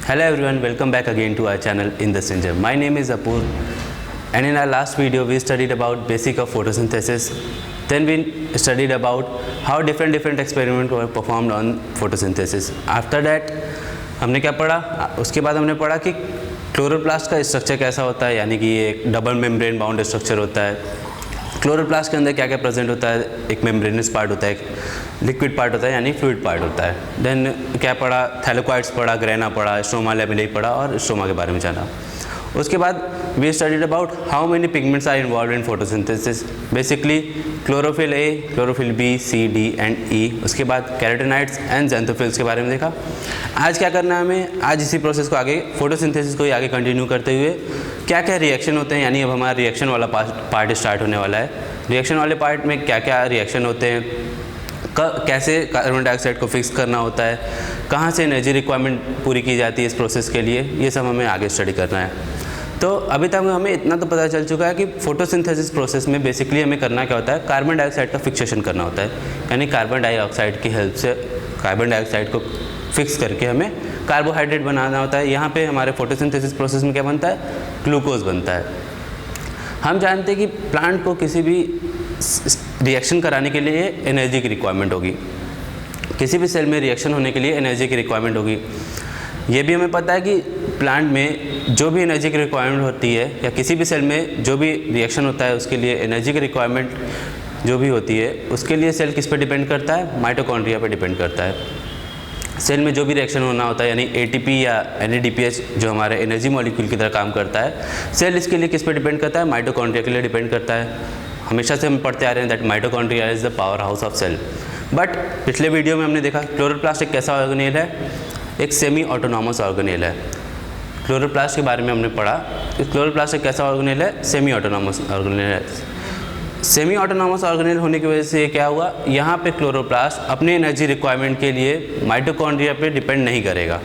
Hello everyone, welcome back again to our channel In The Stranger. My name is Apur, and in our last video we studied about basic of photosynthesis. Then we studied about how different experiments were performed on photosynthesis. After that हमने क्या पढ़ा, उसके बाद हमने पढ़ा कि chloroplast का structure कैसा होता है, यानी कि ये एक डबल मेम्ब्रेन बाउंड स्ट्रक्चर होता है। क्लोरोप्लास्ट के अंदर क्या क्या प्रेजेंट होता है, एक मेम्ब्रेनस पार्ट होता है, एक लिक्विड पार्ट होता है यानी फ्लूइड पार्ट होता है। देन क्या पढ़ा, थैलेकॉइड्स पढ़ा, ग्रेना पढ़ा, स्ट्रोमा लेमेले पढ़ा और स्ट्रोमा के बारे में जाना। उसके बाद we studied about how many pigments are involved in photosynthesis. Basically chlorophyll A, chlorophyll B, C, D and E. उसके बाद कैरोटीनॉइड्स एंड ज़ैंथोफिल्स के बारे में देखा। आज क्या करना है हमें, आज इसी प्रोसेस को आगे फोटोसिंथेसिस को आगे कंटिन्यू करते हुए क्या क्या रिएक्शन होते हैं, यानी अब हमारा रिएक्शन वाला पार्ट स्टार्ट होने वाला है। रिएक्शन वाले पार्ट में क्या क्या रिएक्शन होते हैं, कैसे कार्बन डाइऑक्साइड को फिक्स करना होता है, कहाँ से एनर्जी रिक्वायरमेंट पूरी की जाती है इस प्रोसेस के लिए, ये सब हमें आगे स्टडी करना है। तो अभी तक हमें इतना तो पता चल चुका है कि फोटोसिंथेसिस प्रोसेस में बेसिकली हमें करना क्या होता है, कार्बन डाइऑक्साइड का फिक्सेशन करना होता है, यानी कार्बन डाइऑक्साइड की हेल्प से कार्बन डाइऑक्साइड को फिक्स करके हमें कार्बोहाइड्रेट बनाना होता है। यहाँ पे हमारे फोटोसिंथेसिस प्रोसेस में क्या बनता है, ग्लूकोज बनता है। हम जानते हैं कि प्लांट को किसी भी रिएक्शन कराने के लिए एनर्जी की रिक्वायरमेंट होगी, किसी भी सेल में रिएक्शन होने के लिए एनर्जी की रिक्वायरमेंट होगी। ये भी हमें पता है कि प्लांट में जो भी एनर्जी की रिक्वायरमेंट होती है या किसी भी सेल में जो भी रिएक्शन होता है उसके लिए एनर्जी की रिक्वायरमेंट जो भी होती है उसके लिए सेल किस पे डिपेंड करता है, माइटोकॉन्ड्रिया पे डिपेंड करता है। सेल में जो भी रिएक्शन होना होता है यानी एटीपी या एनएडीपीएच जो हमारे एनर्जी मॉलिक्यूल की तरह काम करता है, सेल इसके लिए किस पे डिपेंड करता है, माइटोकॉन्ड्रिया के लिए डिपेंड करता है। हमेशा से हम पढ़ते आ रहे हैं that mitochondria is the powerhouse of cell. But पिछले वीडियो में हमने देखा क्लोरोप्लास्ट एक कैसा ऑर्गेनेल है, एक सेमी ऑटोनॉमस ऑर्गेनेल है। क्लोरोप्लास्ट के बारे में हमने पढ़ा कि क्लोरोप्लास्ट एक कैसा ऑर्गेनेल है, सेमी ऑटोनॉमस ऑर्गेनेल है। सेमी ऑटोनॉमस ऑर्गेनेल होने की वजह से क्या हुआ, यहाँ पे क्लोरोप्लास्ट अपनी एनर्जी रिक्वायरमेंट के लिए माइटोकॉन्ड्रिया पे डिपेंड नहीं करेगा।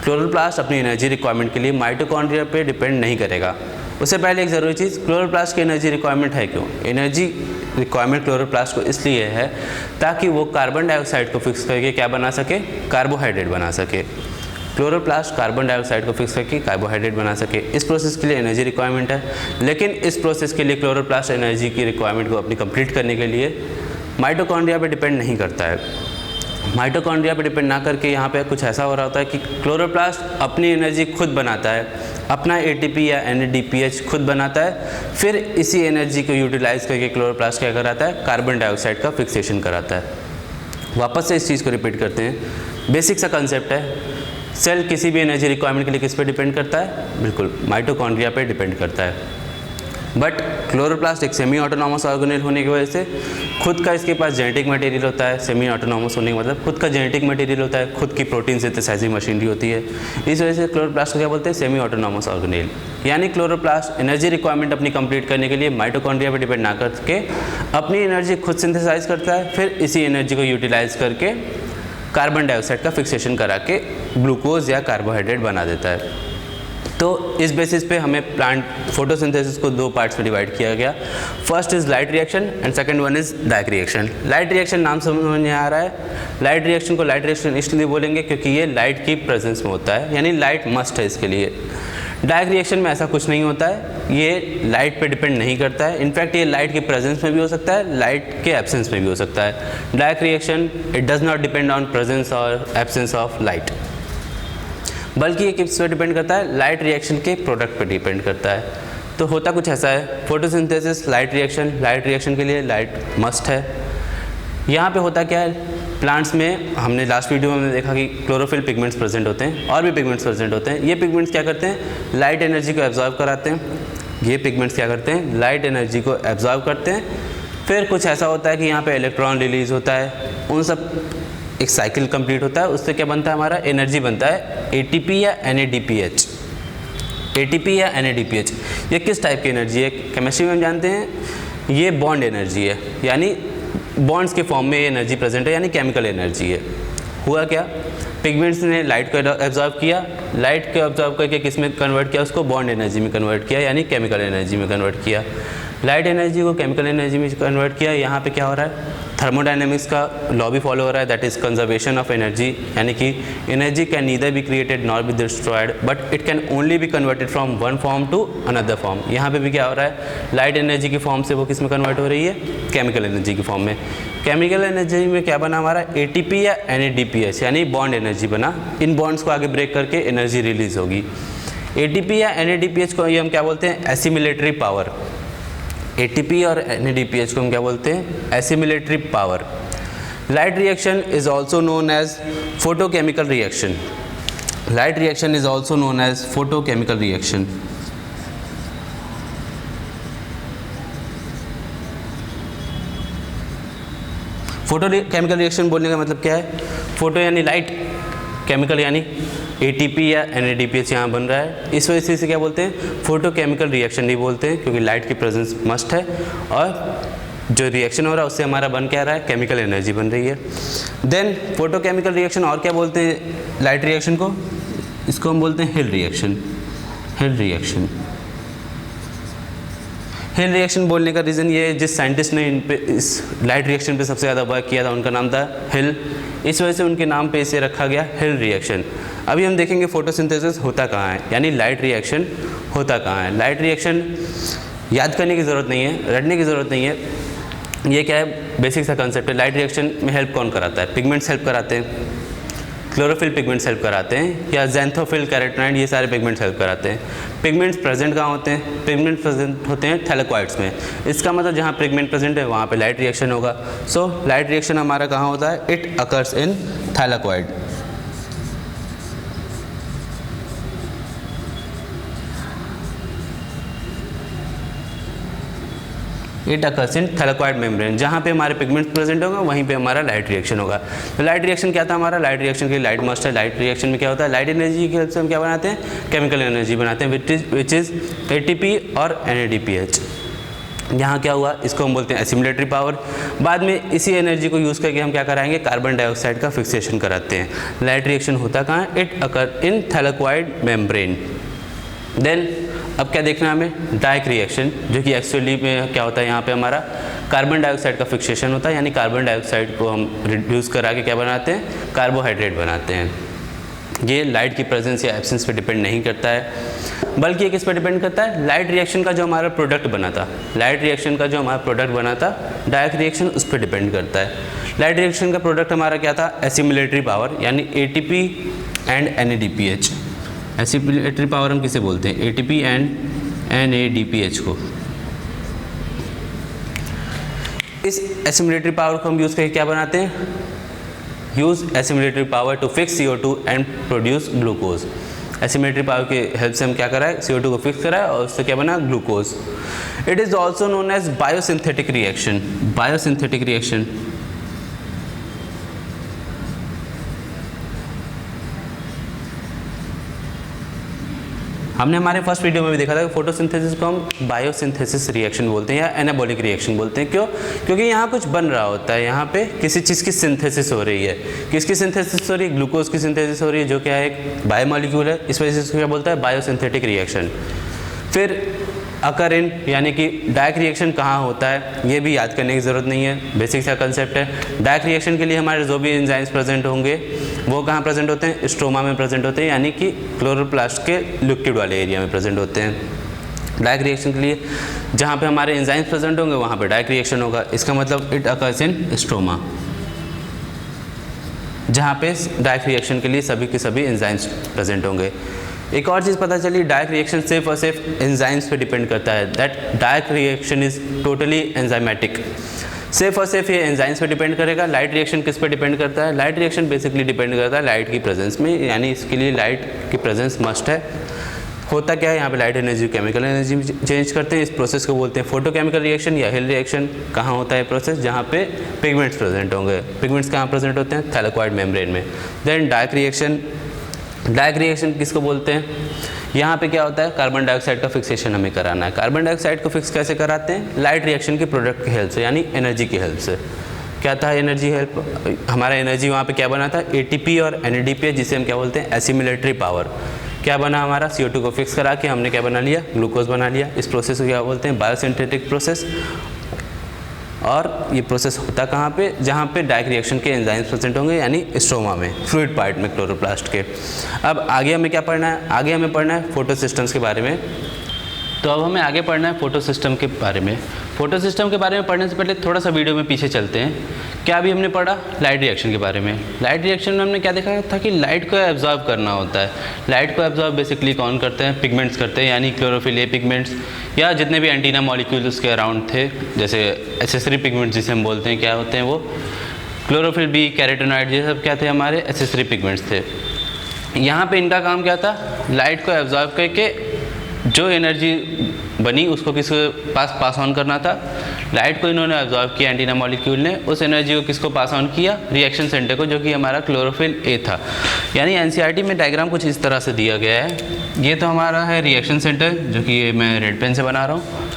क्लोरोप्लास्ट अपनी एनर्जी रिक्वायरमेंट के लिए माइटोकॉन्ड्रिया पे डिपेंड नहीं करेगा। उससे पहले एक ज़रूरी चीज़, क्लोरोप्लास्ट की एनर्जी रिक्वायरमेंट है क्यों, एनर्जी रिक्वायरमेंट क्लोरोप्लास्ट को इसलिए है ताकि वो कार्बन डाइऑक्साइड को फिक्स करके क्या बना सके, कार्बोहाइड्रेट बना सके। क्लोरोप्लास्ट कार्बन डाइऑक्साइड को फिक्स करके कार्बोहाइड्रेट बना सके, इस प्रोसेस के लिए एनर्जी रिक्वायरमेंट है। लेकिन इस प्रोसेस के लिए क्लोरोप्लास्ट एनर्जी की रिक्वायरमेंट को अपनी कंप्लीट करने के लिए माइटोकॉन्ड्रिया पे डिपेंड नहीं करता है। माइटोकॉन्ड्रिया पे डिपेंड ना करके यहाँ पे कुछ ऐसा हो रहा होता है कि क्लोरोप्लास्ट अपनी एनर्जी खुद बनाता है, अपना एटीपी या एनएडीपीएच खुद बनाता है, फिर इसी एनर्जी को यूटिलाइज करके क्लोरोप्लास्ट क्या कराता है, कार्बन डाइऑक्साइड का फिक्सेशन कराता है। वापस से इस चीज़ को रिपीट करते हैं, बेसिक सा कंसेप्ट है। सेल किसी भी एनर्जी रिक्वायरमेंट के लिए किस पे डिपेंड करता है, बिल्कुल माइटोकॉन्ड्रिया पे डिपेंड करता है। बट क्लोरोप्लास्ट एक सेमी ऑटोनॉमस ऑर्गेनेल होने की वजह से खुद का इसके पास जेनेटिक मटेरियल होता है। सेमी ऑटोनॉमस होने का मतलब खुद का जेनेटिक मटेरियल होता है, खुद की प्रोटीन सिंथेसाइजिंग मशीनरी होती है। इस वजह से क्लोरोप्लास्ट को क्या बोलते हैं, सेमी ऑटोनॉमस ऑर्गेनेल। यानी क्लोरोप्लास्ट एनर्जी रिक्वायरमेंट अपनी कंप्लीट करने के लिए माइटोकॉन्ड्रिया पर डिपेंड ना करके अपनी एनर्जी खुद सिंथेसाइज करता है, फिर इसी एनर्जी को यूटिलाइज करके कार्बन डाइऑक्साइड का फिक्सेशन करा के ग्लूकोज या कार्बोहाइड्रेट बना देता है। तो इस बेसिस पे हमें प्लांट फोटोसिंथेसिस को दो पार्ट्स में डिवाइड किया गया। First is light reaction and second one is dark reaction. Light reaction नाम समझ में आ रहा है, लाइट रिएक्शन को लाइट रिएक्शन इसलिए बोलेंगे क्योंकि ये लाइट की प्रेजेंस में होता है, यानी लाइट मस्ट है इसके लिए। डार्क रिएक्शन में ऐसा कुछ नहीं होता है, ये लाइट पे डिपेंड नहीं करता है। इनफैक्ट ये लाइट के प्रेजेंस में भी हो सकता है, लाइट के एब्सेंस में भी हो सकता है। Dark reaction it does not depend on presence और एब्सेंस ऑफ लाइट, बल्कि ये किस पे डिपेंड करता है, लाइट रिएक्शन के प्रोडक्ट पे डिपेंड करता है। तो होता कुछ ऐसा है, फोटोसिंथेसिस लाइट रिएक्शन के लिए लाइट मस्ट है। यहाँ पे होता क्या है, प्लांट्स में हमने लास्ट वीडियो में देखा कि क्लोरोफिल पिगमेंट्स प्रेजेंट होते हैं और भी पिगमेंट्स प्रेजेंट होते हैं। ये पिगमेंट्स क्या करते हैं, लाइट एनर्जी को एब्जॉर्ब कराते हैं। ये पिगमेंट्स क्या करते हैं, लाइट एनर्जी को एब्जॉर्ब करते हैं। फिर कुछ ऐसा होता है कि यहाँ पे इलेक्ट्रॉन रिलीज होता है, उन सब एक साइकिल कंप्लीट होता है। उससे क्या बनता है, हमारा एनर्जी बनता है एटीपी या एनएडीपीएच। एटीपी या एनएडीपीएच ये किस टाइप की एनर्जी है, केमिस्ट्री में हम जानते हैं ये बॉन्ड एनर्जी है, यानी बॉन्ड्स के फॉर्म में ये एनर्जी प्रेजेंट है, यानी केमिकल एनर्जी है। हुआ क्या, पिगमेंट्स ने लाइट को एब्जॉर्ब किया, लाइट को एब्जॉर्ब करके किस में कन्वर्ट किया, उसको बॉन्ड एनर्जी में कन्वर्ट किया, यानी केमिकल एनर्जी में कन्वर्ट किया। लाइट एनर्जी को केमिकल एनर्जी में कन्वर्ट किया। यहाँ पे क्या हो रहा है, थर्मोडायनेमिक्स का लॉ भी फॉलो हो रहा है, that is conservation of energy, यानी कि energy can neither be created nor be destroyed but it can only be converted from one form to another form. यहाँ पे भी क्या हो रहा है, लाइट एनर्जी की फॉर्म से वो किस में कन्वर्ट हो रही है, केमिकल एनर्जी की फॉर्म में। केमिकल एनर्जी में क्या बना हमारा, ATP या NADPH यानी बॉन्ड एनर्जी बना। इन बॉन्ड्स को आगे ब्रेक करके एनर्जी रिलीज होगी। ATP या NADPH को ये हम क्या बोलते हैं, एसिमिलेटरी पावर। ATP और NADPH को हम क्या बोलते हैं, assimilatory power. Light reaction is also known as photochemical reaction. Light reaction is also known as photochemical reaction. Photo chemical reaction बोलने का मतलब क्या है, फोटो यानी लाइट, केमिकल यानी ATP या NADPH यहाँ बन रहा है, इस वजह से क्या बोलते हैं, फोटो केमिकल रिएक्शन नहीं बोलते हैं, क्योंकि लाइट की प्रेजेंस मस्ट है और जो रिएक्शन हो रहा है उससे हमारा बन क्या रहा है, केमिकल एनर्जी बन रही है। देन फोटो केमिकल रिएक्शन और क्या बोलते हैं लाइट रिएक्शन को, इसको हम बोलते हैं हिल रिएक्शन। हिल रिएक्शन, हिल रिएक्शन बोलने का रीज़न ये है, जिस साइंटिस्ट ने इन पे इस लाइट रिएक्शन पे सबसे ज़्यादा वर्क किया था उनका नाम था हिल, इस वजह से उनके नाम पे इसे रखा गया हिल रिएक्शन। अभी हम देखेंगे फोटोसिंथेसिस होता कहाँ है, यानी लाइट रिएक्शन होता कहाँ है। लाइट रिएक्शन याद करने की ज़रूरत नहीं है, रटने की ज़रूरत नहीं है, ये क्या है, बेसिक सा कंसेप्ट है। लाइट रिएक्शन में हेल्प कौन कराता है, पिगमेंट्स हेल्प कराते हैं, क्लोरोफिल पिगमेंट्स हेल्प कराते हैं, या ज़ैंथोफिल, कैरोटीनॉइड, ये सारे पिगमेंट्स हेल्प कराते हैं। पिगमेंट्स प्रेजेंट कहाँ होते हैं, पिगमेंट प्रेजेंट होते हैं थैलेकॉइड्स में। इसका मतलब जहाँ पिगमेंट प्रेजेंट है वहाँ पे लाइट रिएक्शन होगा। सो लाइट रिएक्शन हमारा कहाँ होता है, it occurs in thylakoid. It occurs in thylakoid membrane, जहाँ पे हमारे पिगमेंट्स प्रेजेंट होगा वहीं पे हमारा लाइट रिएक्शन होगा। तो लाइट रिएक्शन क्या था हमारा, लाइट रिएक्शन के लिए लाइट मस्ट है। लाइट रिएक्शन में क्या होता है, लाइट एनर्जी की हेल्प से हम क्या बनाते हैं, केमिकल एनर्जी बनाते हैं, विच इज़ ATP और NADPH। यहाँ क्या हुआ, इसको हम बोलते हैं एसिमिलेटरी पावर। बाद में इसी एनर्जी को यूज़ करके हम क्या कराएंगे, कार्बन डाइऑक्साइड का फिक्सेशन कराते हैं। लाइट रिएक्शन होता कहाँ है, it occur in thylakoid membrane. Then अब क्या देखना है हमें, डाइक रिएक्शन, जो कि एक्चुअली में क्या होता है, यहाँ पे हमारा कार्बन डाइऑक्साइड का फिक्सेशन होता है, यानी कार्बन डाइऑक्साइड को हम रिड्यूस करा के क्या बनाते हैं, कार्बोहाइड्रेट बनाते हैं। ये लाइट की प्रेजेंस या एब्सेंस पे डिपेंड नहीं करता है, बल्कि ये किस पे डिपेंड करता है, लाइट रिएक्शन का जो हमारा प्रोडक्ट बना था, लाइट रिएक्शन का जो हमारा प्रोडक्ट बना था, डाइक रिएक्शन उस पर डिपेंड करता है। लाइट रिएक्शन का प्रोडक्ट हमारा क्या था, एसिमिलेटरी पावर, यानी ATP and NADPH। Assimilatory power हम किसे बोलते हैं, ATP एंड NADPH को। इस एसिमिलेटरी पावर को हम यूज़ करके क्या बनाते हैं, use assimilatory power to fix CO2 and produce glucose. Assimilatory power की हेल्प से हम क्या करा है, CO2 को फिक्स करा है और उससे क्या बना, glucose. It is also known as biosynthetic reaction. Biosynthetic reaction, हमने हमारे फर्स्ट वीडियो में भी देखा था कि फोटोसिंथेसिस को हम बायोसिंथेसिस रिएक्शन बोलते हैं या एनाबॉलिक रिएक्शन बोलते हैं। क्यों, क्योंकि यहाँ कुछ बन रहा होता है, यहाँ पे किसी चीज़ की सिंथेसिस हो रही है। किसकी सिंथेसिस हो रही है, ग्लूकोज की सिंथेसिस हो रही है, जो क्या है एक बायोमॉलिक्यूल है, इस वजह से इसको क्या बोलता है, बायोसिंथेटिक रिएक्शन। फिर अकर इन, यानी कि डाइक रिएक्शन कहाँ होता है, ये भी याद करने की ज़रूरत नहीं है, बेसिक सा कंसेप्ट है। डाइक रिएक्शन के लिए हमारे जो भी एंजाइम्स प्रेजेंट होंगे वो कहाँ प्रेजेंट होते हैं, स्ट्रोमा में प्रेजेंट होते हैं, यानी कि क्लोरोप्लास्ट के लिक्विड वाले एरिया में प्रेजेंट होते हैं। डाइक रिएक्शन के लिए जहाँ पे हमारे एंजाइम्स प्रेजेंट होंगे वहाँ पे डाइक रिएक्शन होगा। इसका मतलब इट अकर्स इन स्ट्रोमा, जहाँ पे डाइक रिएक्शन के लिए सभी के सभी एंजाइम्स प्रेजेंट होंगे। एक और चीज़ पता चली, डाइक रिएक्शन सिर्फ और सिर्फ एंजाइम्स पे डिपेंड करता है, that dark reaction is totally enzymatic. सिर्फ और सिर्फ ये एंजाइम्स पे डिपेंड करेगा। लाइट रिएक्शन किस पे डिपेंड करता है, लाइट रिएक्शन बेसिकली डिपेंड करता है लाइट की प्रेजेंस में, यानी इसके लिए लाइट की प्रेजेंस मस्ट है। होता क्या है, यहाँ पे light energy chemical energy change करते हैं, इस प्रोसेस को बोलते हैं फोटोकेमिकल रिएक्शन या हिल रिएक्शन। कहाँ होता है प्रोसेस, जहाँ पे पिगमेंट्स प्रेजेंट होंगे। पिगमेंट्स कहाँ प्रेजेंट होते हैं, थैलेकॉइड मेम्ब्रेन में। Then dark reaction, dark reaction किसको बोलते हैं, यहाँ पे क्या होता है, कार्बन डाइऑक्साइड का फिक्सेशन हमें कराना है। कार्बन डाइऑक्साइड को फिक्स कैसे कराते हैं, लाइट रिएक्शन के प्रोडक्ट की हेल्प से, यानी एनर्जी की हेल्प से। क्या था एनर्जी हेल्प, हमारा एनर्जी वहाँ पे क्या बना था, ATP और NADPH, जिसे हम क्या बोलते हैं, एसिमिलेटरी पावर। क्या बना हमारा, CO2 को फिक्स करा के हमने क्या बना लिया, ग्लूकोज बना लिया। इस प्रोसेस को क्या बोलते हैं, बायोसिंथेटिक प्रोसेस। और ये प्रोसेस होता कहाँ पे, जहाँ पे डाइक रिएक्शन के एंजाइम्स प्रेजेंट होंगे, यानी स्ट्रोमा में, फ्लूइड पार्ट में क्लोरोप्लास्ट के। अब आगे हमें क्या पढ़ना है, आगे हमें पढ़ना है फोटो सिस्टम्स के बारे में। तो अब हमें आगे पढ़ना है फोटो सिस्टम के बारे में। फोटो सिस्टम के बारे में पढ़ने से पहले थोड़ा सा वीडियो में पीछे चलते हैं। क्या अभी हमने पढ़ा लाइट रिएक्शन के बारे में। लाइट रिएक्शन में हमने क्या देखा था कि लाइट को एब्जॉर्ब करना होता है। लाइट को एब्जॉर्ब बेसिकली कौन करते हैं, पिगमेंट्स करते हैं, यानी क्लोरोफिल ए पिगमेंट्स या जितने भी एंटीना मॉलिक्यूल उसके अराउंड थे, जैसे एसेसरी पिगमेंट्स जिसे हम बोलते हैं, क्या होते हैं वो, क्लोरोफिल बी, कैरोटीनॉइड, ये सब क्या थे, हमारे एसेसरी पिगमेंट्स थे। यहाँ पे इनका काम क्या था, लाइट को एब्जॉर्ब करके जो एनर्जी बनी उसको किसके पास पास ऑन करना था। लाइट को इन्होंने एब्जॉर्ब किया एंटीना मॉलिक्यूल ने, उस एनर्जी को किसको पास ऑन किया, रिएक्शन सेंटर को, जो कि हमारा क्लोरोफिल ए था। यानी एनसीईआरटी में डायग्राम कुछ इस तरह से दिया गया है। ये तो हमारा है रिएक्शन सेंटर, जो कि ये मैं रेड पेन से बना रहा हूँ।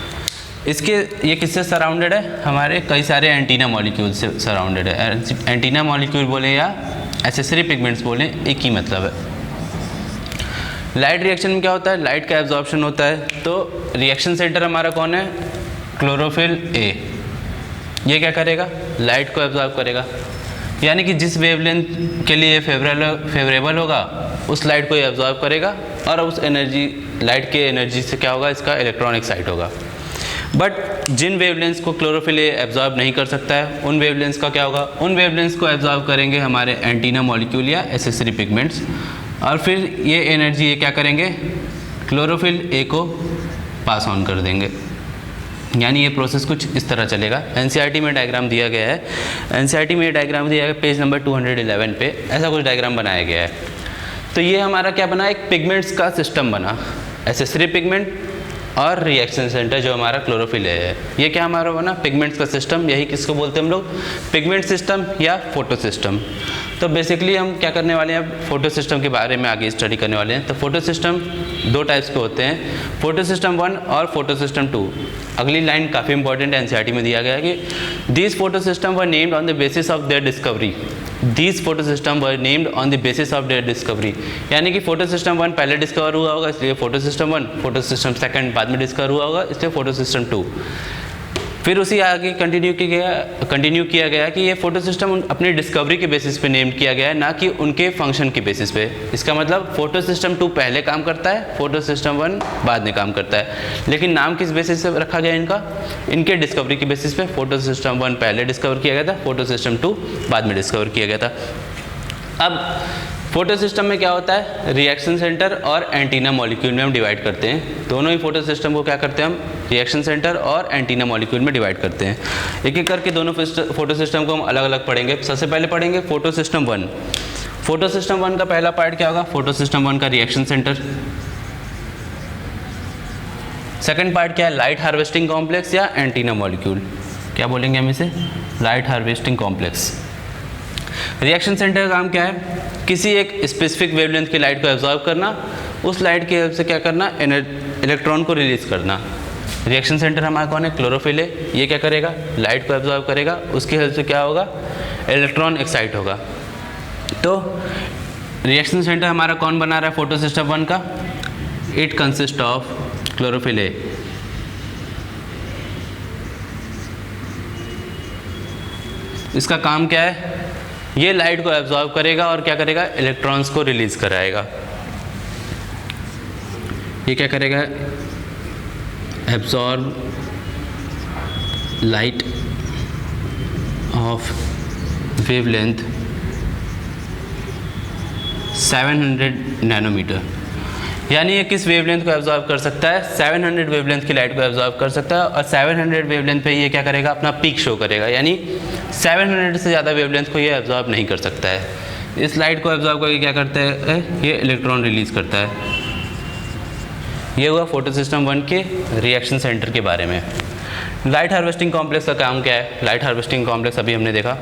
इसके ये किससे सराउंडेड है, हमारे कई सारे एंटीना मॉलिक्यूल से सराउंडेड है। एंटीना मॉलिक्यूल बोले या एसेसरी पिगमेंट्स बोले, एक ही मतलब है। लाइट रिएक्शन में क्या होता है, लाइट का एब्जॉर्प्शन होता है। तो रिएक्शन सेंटर हमारा कौन है, क्लोरोफिल ए। ये क्या करेगा, लाइट को एब्जॉर्ब करेगा, यानी कि जिस वेवलेंथ के लिए फेवरेबल होगा उस लाइट को ये एब्जॉर्ब करेगा, और उस एनर्जी, लाइट के एनर्जी से क्या होगा, इसका इलेक्ट्रॉन एक्साइट होगा। बट जिन वेवलेंथ्स को क्लोरोफिल ए एब्जॉर्ब नहीं कर सकता है, उन वेवलेंथ्स का क्या होगा, उन वेवलेंथ्स को एब्जॉर्ब करेंगे हमारे एंटीना मॉलिक्यूल या एसेसरी पिगमेंट्स, और फिर ये एनर्जी ये क्या करेंगे, क्लोरोफिल ए को पास ऑन कर देंगे। यानी ये प्रोसेस कुछ इस तरह चलेगा। एनसीईआरटी में डायग्राम दिया गया है। एनसीईआरटी में ये डायग्राम दिया गया पेज नंबर 211 पे, ऐसा कुछ डायग्राम बनाया गया है। तो ये हमारा क्या बना, एक पिगमेंट्स का सिस्टम बना, एसेसरी पिगमेंट और रिएक्शन सेंटर जो हमारा क्लोरोफिल ए है। ये क्या हमारा बना, पिगमेंट्स का सिस्टम। यही किसको बोलते हैं हम लोग, पिगमेंट सिस्टम या फोटो सिस्टम। तो बेसिकली हम क्या करने वाले हैं, फोटो सिस्टम के बारे में आगे स्टडी करने वाले हैं। तो फोटो सिस्टम दो टाइप्स के होते हैं, फोटो सिस्टम 1 और फोटो सिस्टम 2। अगली लाइन काफ़ी इंपॉर्टेंट है, एनसीईआरटी में दिया गया है कि these photo system were named on the basis of their discovery. These photo system were named on the basis of their discovery, यानी कि फोटो सिस्टम 1 पहले डिस्कवर हुआ होगा इसलिए फोटो सिस्टम 1, फोटो सिस्टम 2 बाद में डिस्कवर हुआ होगा इसलिए फोटो सिस्टम 2। फिर उसी आगे कंटिन्यू किया गया कि ये फोटो सिस्टम अपनी डिस्कवरी के बेसिस पे नेम किया गया है, ना कि उनके फंक्शन के बेसिस पे। इसका मतलब फोटो सिस्टम 2 पहले काम करता है, फोटो सिस्टम 1 बाद में काम करता है। लेकिन नाम किस बेसिस पे रखा गया इनका, इनके डिस्कवरी के बेसिस पे। फोटो सिस्टम 1 पहले डिस्कवर किया गया था, फोटो सिस्टम 2 बाद में डिस्कवर किया गया था। अब फोटो सिस्टम में क्या होता है, रिएक्शन सेंटर और एंटीना मॉलिक्यूल में हम डिवाइड करते हैं। दोनों ही फोटो सिस्टम को क्या करते हैं हम, रिएक्शन सेंटर और एंटीना मॉलिक्यूल में डिवाइड करते हैं। एक एक करके दोनों फोटो सिस्टम को हम अलग अलग पढ़ेंगे। सबसे पहले पढ़ेंगे फोटो सिस्टम 1। फोटो सिस्टम 1 का पहला पार्ट क्या होगा, फोटो सिस्टम 1 का रिएक्शन सेंटर। सेकेंड पार्ट क्या है, लाइट हार्वेस्टिंग कॉम्प्लेक्स या एंटीना मॉलिक्यूल, क्या बोलेंगे हम इसे, light harvesting complex. Reaction centre का काम क्या है, किसी एक स्पेसिफिक वेवलेंथ की लाइट को एब्जॉर्ब करना, उस लाइट की हेल्प से क्या करना, इलेक्ट्रॉन को रिलीज करना। रिएक्शन सेंटर हमारा कौन है, क्लोरोफिल है। ये क्या करेगा, लाइट को एब्जॉर्ब करेगा, उसकी हेल्प से क्या होगा, इलेक्ट्रॉन एक्साइट होगा। तो रिएक्शन सेंटर हमारा कौन बना रहा है फोटो सिस्टम 1 का, it consist of chlorophyll A. इसका काम क्या है, ये लाइट को एब्जॉर्ब करेगा और क्या करेगा, इलेक्ट्रॉन्स को रिलीज कराएगा। ये क्या करेगा, absorb light of wavelength 700 nanometre. यानी ये किस वेवलेंथ को एब्जॉर्ब कर सकता है, 700 वेवलेंथ की लाइट को एब्जॉर्ब कर सकता है। और 700 वेवलेंथ पे ये क्या करेगा, अपना पीक शो करेगा। यानी 700 से ज़्यादा वेवलेंथ को ये एब्जॉर्ब नहीं कर सकता है। इस लाइट को एब्जॉर्ब करके क्या करता है, ये इलेक्ट्रॉन रिलीज करता है। ये हुआ फोटो सिस्टम 1 के रिएक्शन सेंटर के बारे में। लाइट हार्वेस्टिंग कॉम्प्लेक्स का काम क्या है, लाइट हार्वेस्टिंग कॉम्प्लेक्स अभी हमने देखा।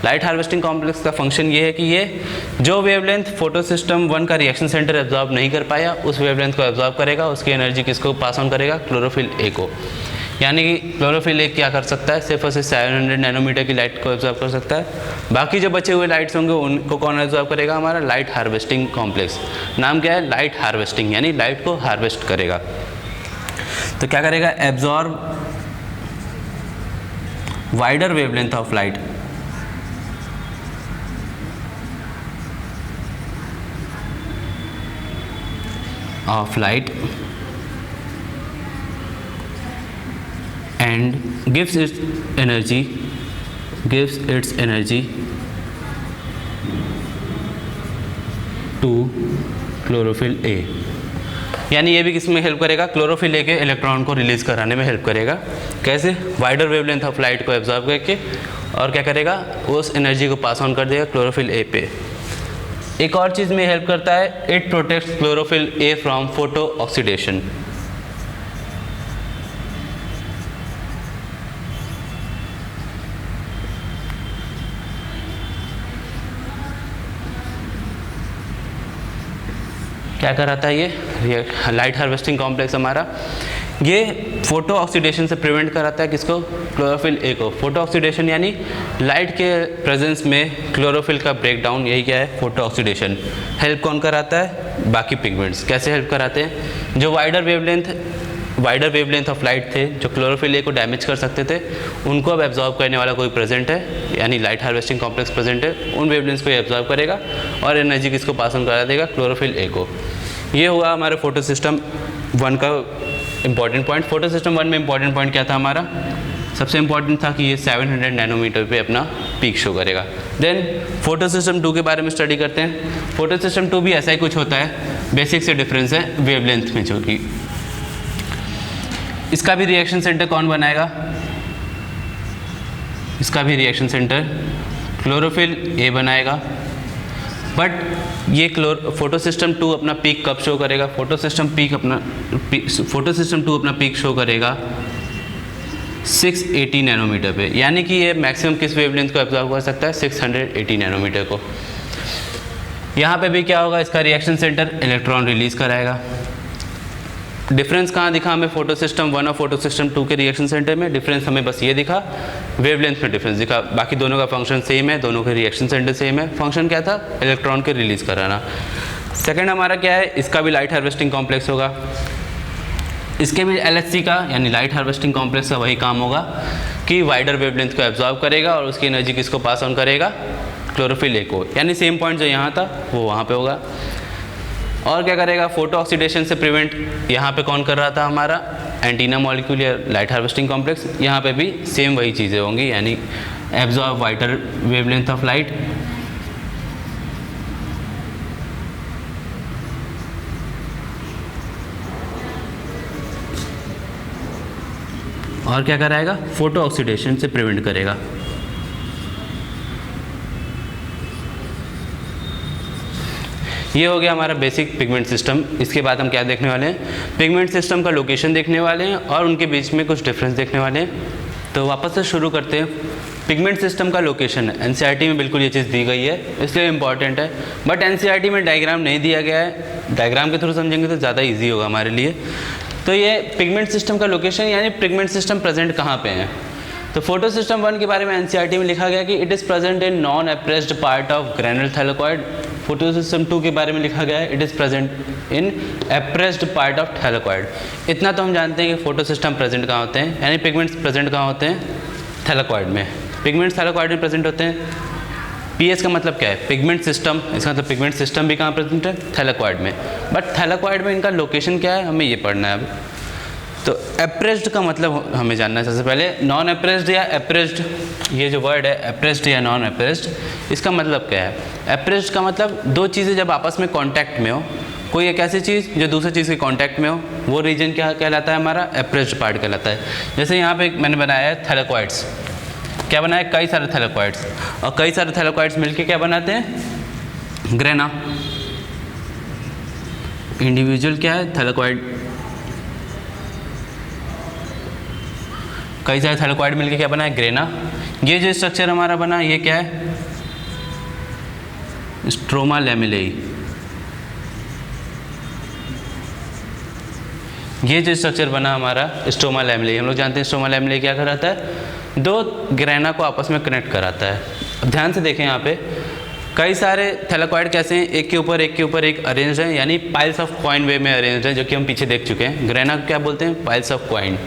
लाइट हार्वेस्टिंग कॉम्प्लेक्स का फंक्शन ये है कि ये जो वेवलेंथ फोटो सिस्टम 1 का रिएक्शन सेंटर एब्जॉर्ब नहीं कर पाया, उस वेवलेंथ को एब्जॉर्ब करेगा, उसकी एनर्जी किसको पास ऑन करेगा, क्लोरोफिल ए को। यानी कि क्लोरोफिल ए क्या कर सकता है, सिर्फ और सिर्फ 700 नैनोमीटर की लाइट को एब्जॉर्ब कर सकता है। बाकी जो बचे हुए लाइट्स होंगे उनको कौन एब्जॉर्ब करेगा, हमारा लाइट हार्वेस्टिंग कॉम्प्लेक्स। नाम क्या है, लाइट हार्वेस्टिंग, यानी लाइट को हार्वेस्ट करेगा। तो क्या करेगा, absorb wider wavelength of light and gives its energy to chlorophyll A. यानी ये भी किसमें हेल्प करेगा, क्लोरोफिल ए के इलेक्ट्रॉन को रिलीज कराने में हेल्प करेगा। कैसे, वाइडर वेवलेंथ ऑफ लाइट को एब्जॉर्ब करके, और क्या करेगा, उस एनर्जी को पास ऑन कर देगा क्लोरोफिल ए पे। एक और चीज़ में हेल्प करता है, it protects chlorophyll A from photo oxidation. क्या कराता है ये लाइट हार्वेस्टिंग कॉम्प्लेक्स हमारा, ये फोटो ऑक्सीडेशन से प्रिवेंट कराता है किसको, क्लोरोफिल ए को। फोटो ऑक्सीडेशन यानी लाइट के प्रेजेंस में क्लोरोफिल का ब्रेकडाउन, यही क्या है, फोटो ऑक्सीडेशन। हेल्प कौन कराता है, बाकी पिगमेंट्स। कैसे हेल्प कराते हैं, जो वाइडर वेवलेंथ ऑफ लाइट थे, जो क्लोरोफिल ए को डैमेज कर सकते थे, उनको अब एब्जॉर्ब करने वाला कोई प्रेजेंट है, यानी लाइट हार्वेस्टिंग कॉम्प्लेक्स प्रेजेंट है, उन वेवलेंथ्स को एब्जॉर्ब करेगा और एनर्जी किसको पास ऑन करा देगा, क्लोरोफिल ए को। ये हुआ हमारे फोटो सिस्टम 1 का इंपॉर्टेंट पॉइंट। फोटो सिस्टम 1 में इंपॉर्टेंट पॉइंट क्या था हमारा, सबसे इंपॉर्टेंट था कि ये 700 नैनोमीटर पे अपना पीक शो करेगा। देन फोटो सिस्टम 2 के बारे में स्टडी करते हैं। फोटो सिस्टम 2 भी ऐसा ही कुछ होता है, बेसिक से डिफरेंस है वेवलेंथ में, जो कि इसका भी रिएक्शन सेंटर कौन बनाएगा, इसका भी रिएक्शन सेंटर क्लोरोफिल ए बनाएगा। बट ये फोटो सिस्टम 2 अपना पीक कब शो करेगा, फोटो सिस्टम 2 अपना पीक शो करेगा 680 नैनोमीटर पे। यानी कि ये मैक्सिमम किस वेवलेंथ को एब्जॉर्ब कर सकता है, 680 नैनोमीटर को। यहाँ पे भी क्या होगा, इसका रिएक्शन सेंटर इलेक्ट्रॉन रिलीज कराएगा। डिफरेंस कहाँ दिखा हमें, फोटो सिस्टम 1 और फोटो सिस्टम 2 के रिएक्शन सेंटर में डिफरेंस हमें बस ये दिखा, वेवलेंथ में डिफरेंस दिखा। बाकी दोनों का फंक्शन सेम है, दोनों के रिएक्शन सेंटर सेम है। फंक्शन क्या था, इलेक्ट्रॉन के रिलीज कराना। सेकंड हमारा क्या है, इसका भी लाइट हार्वेस्टिंग कॉम्प्लेक्स होगा। इसके भी LHC का यानी लाइट हार्वेस्टिंग कॉम्प्लेक्स का वही काम होगा कि वाइडर वेवलेंथ को एब्जॉर्ब करेगा और उसकी एनर्जी किसको पास ऑन करेगा, क्लोरोफिल ए को। यानी सेम पॉइंट जो यहाँ था वो वहाँ पे होगा। और क्या करेगा, फोटो ऑक्सीडेशन से प्रिवेंट यहाँ पे कौन कर रहा था, हमारा एंटीना मॉलिक्यूल या लाइट हार्वेस्टिंग कॉम्प्लेक्स। यहाँ पे भी सेम वही चीज़ें होंगी, यानी absorb wider wavelength of light, और क्या कराएगा, फोटो ऑक्सीडेशन से प्रिवेंट करेगा। ये हो गया हमारा बेसिक पिगमेंट सिस्टम। इसके बाद हम क्या देखने वाले हैं, पिगमेंट सिस्टम का लोकेशन देखने वाले हैं और उनके बीच में कुछ डिफरेंस देखने वाले हैं। तो वापस से शुरू करते हैं। पिगमेंट सिस्टम का लोकेशन है, NCERT में बिल्कुल ये चीज़ दी गई है, इसलिए इंपॉर्टेंट है। बट NCERT में डायग्राम नहीं दिया गया है, डायग्राम के थ्रू समझेंगे तो ज़्यादा ईजी होगा हमारे लिए। तो ये पिगमेंट सिस्टम का लोकेशन यानी पिगमेंट सिस्टम प्रेजेंट कहाँ पे है। तो फोटो सिस्टम 1 के बारे में NCERT में लिखा गया कि it is present in non appressed part of granular thylakoid. Photo system 2 के बारे में लिखा गया है it is present in appressed part of thylakoid. इतना तो हम जानते हैं कि फोटो सिस्टम प्रेजेंट कहाँ होते हैं, यानी पिगमेंट्स प्रेजेंट कहाँ होते हैं, थैलेकॉइड में। पिगमेंट्स थैलेकॉइड में प्रेजेंट होते हैं। PS का मतलब क्या है, पिगमेंट सिस्टम, इसका मतलब पिगमेंट सिस्टम भी कहाँ प्रेजेंट है, थैलेकॉइड में। बट थैलेकॉइड में इनका लोकेशन क्या है, हमें ये पढ़ना है अब। तो एप्रेस्ड का मतलब हमें जानना है सबसे पहले। नॉन एप्रेस्ड या एप्रेस्ड, ये जो वर्ड है एप्रेस्ड या नॉन एप्रेस्ड, इसका मतलब क्या है। एप्रेस्ड का मतलब दो चीज़ें जब आपस में कांटेक्ट में हो, कोई एक ऐसी चीज़ जो दूसरी चीज़ के कांटेक्ट में हो, वो रीजन क्या कहलाता है, हमारा एप्रेस्ड पार्ट कहलाता है। जैसे यहाँ पे मैंने बनाया है थैलेकॉइड्स, क्या बनाया, कई सारे थैलेकॉइड्स, और कई सारे थैलेकॉइड्स मिलके क्या बनाते हैं, ग्रेना। इंडिविजुअल क्या है, थैलेकॉइड। कई सारे थैलेकॉइड मिलके क्या बना है, ग्रेना। ये जो स्ट्रक्चर हमारा बना ये क्या है, स्ट्रोमा लैमेलेई। ये जो स्ट्रक्चर बना हमारा स्ट्रोमा लैमेलेई, हम लोग जानते हैं स्ट्रोमा लैमेलेई क्या कराता है, दो ग्रेना को आपस में कनेक्ट कराता है। अब ध्यान से देखें यहाँ पे कई सारे थैलेकॉइड कैसे हैं, एक के ऊपर एक अरेंज हैं, यानी पाइल्स ऑफ कॉइन वे में अरेंज हैं, जो कि हम पीछे देख चुके हैं। ग्रेना को क्या बोलते हैं, पाइल्स ऑफ कॉइन।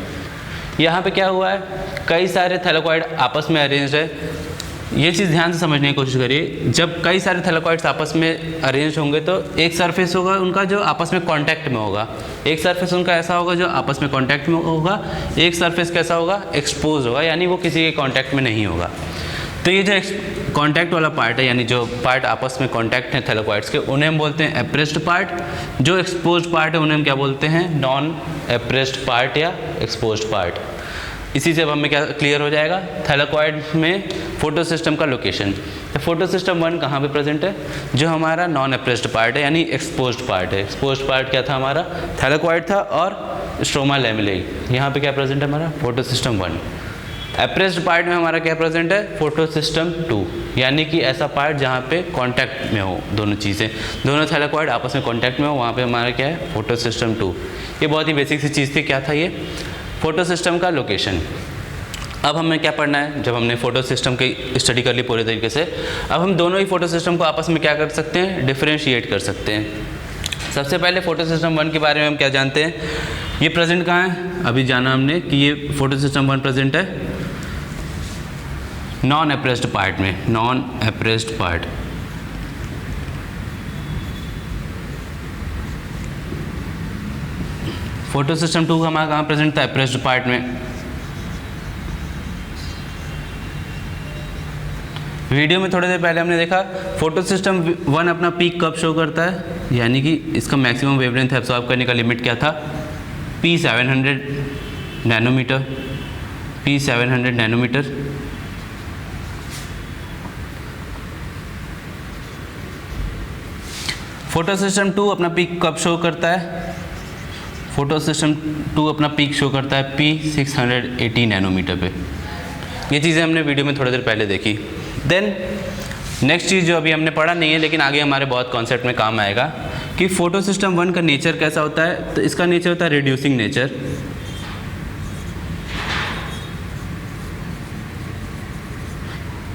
यहाँ पे क्या हुआ है, कई सारे थैलेकॉइड आपस में अरेंज है। ये चीज़ ध्यान से समझने की कोशिश करिए। जब कई सारे थैलेकॉइड्स आपस में अरेंज होंगे तो एक सरफेस होगा उनका जो आपस में कांटेक्ट में होगा, एक सरफेस उनका ऐसा होगा जो आपस में कांटेक्ट में होगा, एक सरफेस कैसा होगा, एक्सपोज होगा, यानी वो किसी के कांटेक्ट में नहीं होगा। तो ये जो कांटेक्ट वाला पार्ट है, यानी जो पार्ट आपस में कांटेक्ट है थैलेकॉइड्स के, उन्हें हम बोलते हैं एप्रेस्ड पार्ट। जो एक्सपोज्ड पार्ट है उन्हें हम क्या बोलते हैं, नॉन एप्रेस्ड पार्ट या एक्सपोज्ड पार्ट। इसी से अब हमें क्या क्लियर हो जाएगा, थैलेकॉइड में फोटोसिस्टम का लोकेशन। तो फोटोसिस्टम 1 कहाँ पे प्रेजेंट है, जो हमारा नॉन एप्रेस्ड पार्ट है यानी एक्सपोज्ड पार्ट है। एक्सपोज्ड पार्ट क्या था हमारा, थैलेकॉइड था और स्ट्रोमा लैमेलाई। यहाँ पे क्या प्रेजेंट है हमारा, फोटोसिस्टम 1। एप्रेस्ड पार्ट में हमारा क्या प्रेजेंट है, फोटोसिस्टम 2, यानी कि ऐसा पार्ट जहाँ पे कांटेक्ट में हो दोनों चीज़ें, दोनों थैलेकॉइड आपस में कांटेक्ट में हो, वहाँ पे हमारा क्या है, फोटोसिस्टम 2। ये बहुत ही बेसिक सी चीज़ थी। क्या था ये, फोटोसिस्टम का लोकेशन। अब हमें क्या पढ़ना है, जब हमने फोटो सिस्टम की स्टडी कर ली पूरे तरीके से, अब हम दोनों ही फोटो सिस्टम को आपस में क्या कर सकते हैं, डिफरेंशिएट कर सकते हैं। सबसे पहले फोटो सिस्टम 1 के बारे में हम क्या जानते हैं, ये प्रेजेंट कहाँ है, अभी जाना हमने कि ये फोटो सिस्टम 1 प्रेजेंट है नॉन एप्रेस्ड पार्ट में, non appressed part. Photo system 2 हमारा कहाँ प्रेजेंट था, एप्रेस्ड पार्ट में। वीडियो में थोड़ी देर पहले हमने देखा फोटो सिस्टम 1 अपना पीक कब शो करता है, यानी कि इसका मैक्सिमम वेवलेंथ एब्सॉर्ब करने का लिमिट क्या था, P700 nanometre, P700 nanometre. Photo system 2 अपना पीक कब शो करता है, फोटो सिस्टम 2 अपना पीक शो करता है P680 नैनोमीटर पे। ये चीज़ें हमने वीडियो में थोड़ी देर पहले देखी। देन नेक्स्ट चीज़ जो अभी हमने पढ़ा नहीं है लेकिन आगे हमारे बहुत कॉन्सेप्ट में काम आएगा कि फोटो सिस्टम 1 का नेचर कैसा होता है। तो इसका नेचर होता है रिड्यूसिंग नेचर,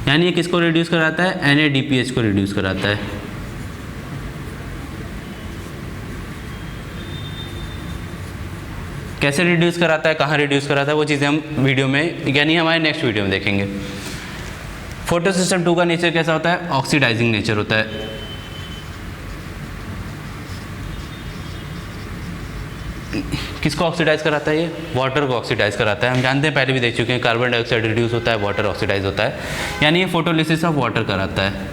यानी ये किसको रिड्यूस कराता है, NADPH को रिड्यूस कराता है। कैसे रिड्यूस कराता है, कहाँ रिड्यूस कराता है, वो चीज़ें हम वीडियो में यानी हमारे नेक्स्ट वीडियो में देखेंगे। फोटो सिस्टम 2 का नेचर कैसा होता है, ऑक्सीडाइजिंग नेचर होता है। किसको ऑक्सीडाइज कराता है, ये वाटर को ऑक्सीडाइज कराता है। हम जानते हैं, पहले भी देख चुके हैं, कार्बन डाइऑक्साइड रिड्यूस होता है, वाटर ऑक्सीडाइज होता है, यानी ये फोटोलिसिस ऑफ वाटर कराता है।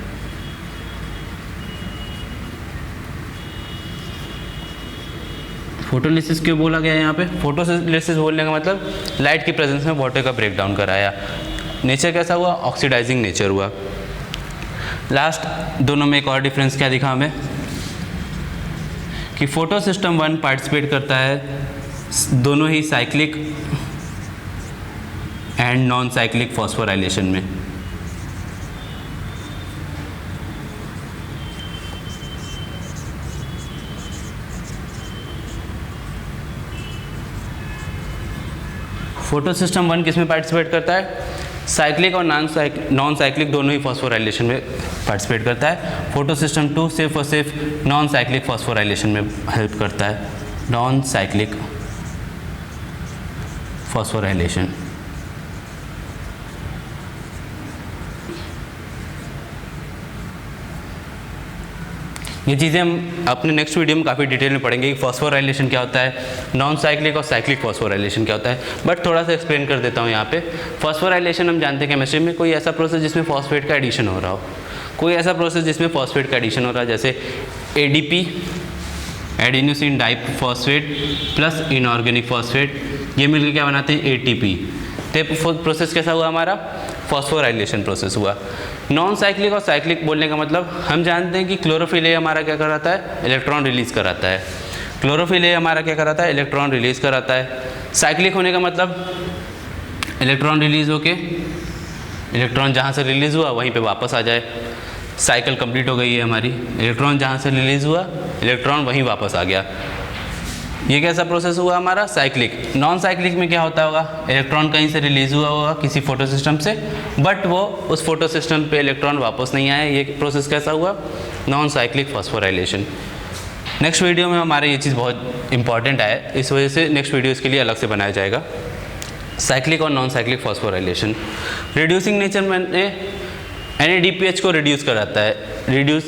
फोटोलिसिस क्यों बोला गया है यहाँ पे, फोटोलिसिस बोलने का मतलब लाइट की प्रेजेंस में वाटर का ब्रेकडाउन कराया। नेचर कैसा हुआ, ऑक्सीडाइजिंग नेचर हुआ। लास्ट दोनों में एक और डिफरेंस क्या दिखा हमें कि फोटो सिस्टम 1 पार्टिसिपेट करता है दोनों ही cyclic and non cyclic phosphorylation में। फोटो सिस्टम 1 किस में पार्टिसिपेट करता है, साइक्लिक और नॉन साइक्लिक दोनों ही फॉस्फोराइलेशन में पार्टिसिपेट करता है। फोटो सिस्टम 2 सिर्फ और सिर्फ नॉन साइक्लिक फॉस्फोराइलेशन में हेल्प करता है, नॉन साइक्लिक फॉस्फोराइलेशन। ये चीज़ें हम अपने नेक्स्ट वीडियो में काफ़ी डिटेल में पढ़ेंगे कि फॉस्फोराइलेशन क्या होता है, नॉन साइक्लिक और साइक्लिक फॉस्फोराइलेशन क्या होता है। बट थोड़ा सा एक्सप्लेन कर देता हूँ यहाँ पे। फॉस्फोराइलेशन हम जानते हैं केमिस्ट्री में कोई ऐसा प्रोसेस जिसमें फॉस्फेट का एडिशन हो रहा हो, कोई ऐसा प्रोसेस जिसमें फॉस्फेट का एडिशन हो रहा है, जैसे ADP adenosine diphosphate plus inorganic phosphate, ये मिलकर क्या बनाते हैं ATP। तो प्रोसेस कैसा हुआ हमारा, फॉस्फोराइलेशन प्रोसेस हुआ। नॉन साइक्लिक और साइक्लिक बोलने का मतलब हम जानते हैं कि क्लोरोफिल ए हमारा क्या कराता है, इलेक्ट्रॉन रिलीज़ कराता है। क्लोरोफिल ए हमारा क्या कराता है, इलेक्ट्रॉन रिलीज़ कराता है। साइक्लिक होने का मतलब इलेक्ट्रॉन रिलीज़ होके इलेक्ट्रॉन जहाँ से रिलीज़ हुआ वहीं पे वापस आ जाए, साइकिल कंप्लीट हो गई है हमारी। इलेक्ट्रॉन जहाँ से रिलीज़ हुआ इलेक्ट्रॉन वहीं वापस आ गया, ये कैसा प्रोसेस हुआ हमारा, साइक्लिक। नॉन साइक्लिक में क्या होता होगा, इलेक्ट्रॉन कहीं से रिलीज़ हुआ होगा किसी फोटो सिस्टम से, बट वो उस फोटो सिस्टम पे इलेक्ट्रॉन वापस नहीं आया, ये प्रोसेस कैसा हुआ, non cyclic phosphorylation. Next video में हमारे ये चीज़ बहुत इंपॉर्टेंट है, इस वजह से नेक्स्ट वीडियो इसके लिए अलग से बनाया जाएगा। साइक्लिक और non cyclic phosphorylation. Reducing nature में NADPH को रिड्यूस कराता है। रिड्यूस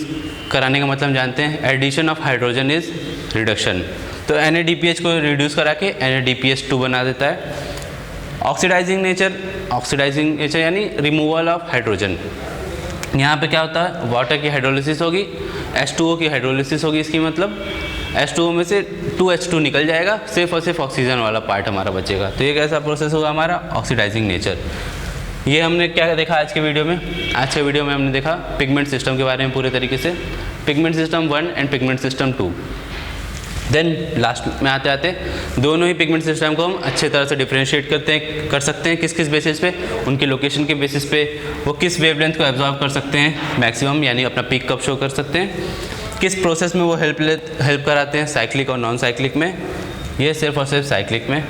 कराने का मतलब जानते हैं, addition of hydrogen is reduction. तो NADPH को रिड्यूस करा के NADPH2 बना देता है। ऑक्सीडाइजिंग नेचर यानी रिमूवल ऑफ हाइड्रोजन। यहाँ पे क्या होता है, वाटर की हाइड्रोलिसिस होगी, H2O की हाइड्रोलिसिस होगी। इसकी मतलब H2O में से 2H2 निकल जाएगा, सिर्फ और सिर्फ ऑक्सीजन वाला पार्ट हमारा बचेगा। तो ये कैसा प्रोसेस होगा हमारा, ऑक्सीडाइजिंग नेचर। ये हमने क्या देखा आज के वीडियो में। आज के वीडियो में हमने देखा पिगमेंट सिस्टम के बारे में पूरे तरीके से, pigment system 1 and pigment system 2। Then last में आते आते दोनों ही पिगमेंट सिस्टम को हम अच्छे तरह से डिफ्रेंशिएट कर सकते हैं किस किस बेसिस पे, उनकी लोकेशन के बेसिस पे, वो किस वेवलेंथ को एब्जॉर्ब कर सकते हैं मैक्सिमम, यानी अपना पीक कब शो कर सकते हैं, किस प्रोसेस में वो हेल्प कराते हैं, साइक्लिक और नॉन साइक्लिक में, ये सिर्फ और सिर्फ साइक्लिक में।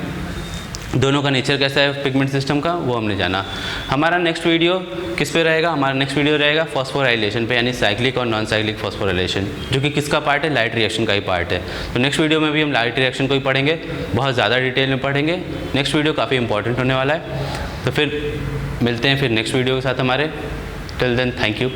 दोनों का नेचर कैसा है पिगमेंट सिस्टम का, वो हमने जाना। हमारा नेक्स्ट वीडियो किस पे रहेगा, हमारा नेक्स्ट वीडियो रहेगा फॉस्फोराइलेशन पे, यानी साइक्लिक और नॉन साइक्लिक फॉस्फोराइलेशन, जो कि किसका पार्ट है, लाइट रिएक्शन का ही पार्ट है। तो नेक्स्ट वीडियो में भी हम लाइट रिएक्शन को ही पढ़ेंगे, बहुत ज़्यादा डिटेल में पढ़ेंगे। नेक्स्ट वीडियो काफ़ी इंपॉर्टेंट होने वाला है। तो फिर मिलते हैं फिर नेक्स्ट वीडियो के साथ हमारे। Till then thank you.